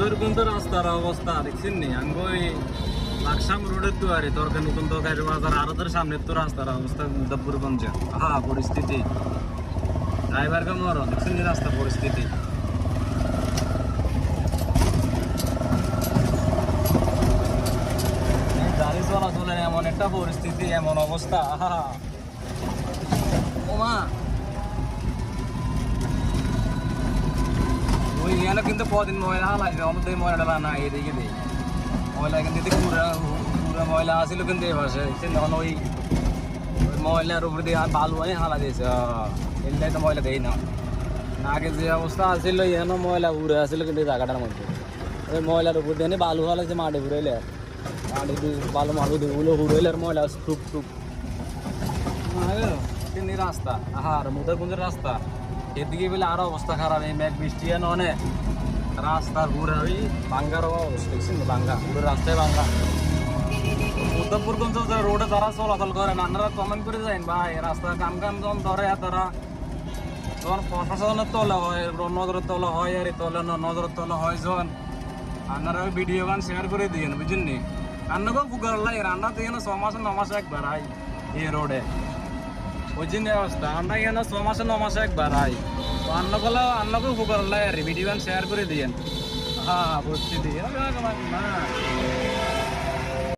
মুদরকুন্দ রাস্তার অবস্থা দেখছেন নি আঙ্গই লাকসাম রোডের তো আরে তরকারি নতুন তরকারি বাজার আরতের সামনের তো রাস্তার অবস্থা মুজফ্ফরগঞ্জে পরিস্থিতি ড্রাইভারকে মর দেখছেন নি রাস্তার পরিস্থিতি গাড়ি চলাচলের এমন একটা পরিস্থিতি এমন অবস্থা ওমা ওই এখানে কিন্তু কদিন ময়লা হালাইছে অনেক ময়লাটা না এদিকে দিই ময়লা কিন্তু পুরা পুরা ময়লা আসছিল কিন্তু এই পাশে তখন ওই ময়লার উপর দিয়ে বালু আনি হালা দিয়েছে এটাই তো ময়লা দেই না আগে যে অবস্থা আসছিল এখানে ময়লা উড়ে আসছিল কিন্তু এই জায়গাটার মধ্যে ওই ময়লার উপর দিয়ে বালু হালাইছে মাটি ঘুরাইলে মাটি বালু মালু ওগুলো ঘুরাইলে আর ময়লা টুক টুক কিন্তু রাস্তা আর মুদরকুঞ্জের রাস্তা এদিকে বলে আরো অবস্থা খারাপ এই মেঘ বৃষ্টি অনেক রাস্তার ঘুরে ওই ভাঙ্গার অবস্থা দেখছেন ভাঙ্গা পুরো রাস্তায় ভাঙ্গা মুজফ্ফরগঞ্জ রোডে যারা চলাচল করেন আপনারা কমেন্ট করে যান ভাই রাস্তা কাম যখন ধরে তারা যখন প্রশাসনের তলা হয় নজরের তলা হয় আর তলে নজরের তলা হয় যখন আপনারা ওই ভিডিও গান শেয়ার করে দিয়েন বুঝছেন নি আপনাকেও ফুকার লাগে রান্না দিয়ে 6 মাসে 9 মাসে একবার আই এই রোডে ওই জন্য অবস্থা আমরা এখানে 6 মাসে 9 মাসে একবার আই তো আপনাকেও ফুকার লাগে আর ভিডিও গান শেয়ার করে দিয়েন পরিস্থিতি না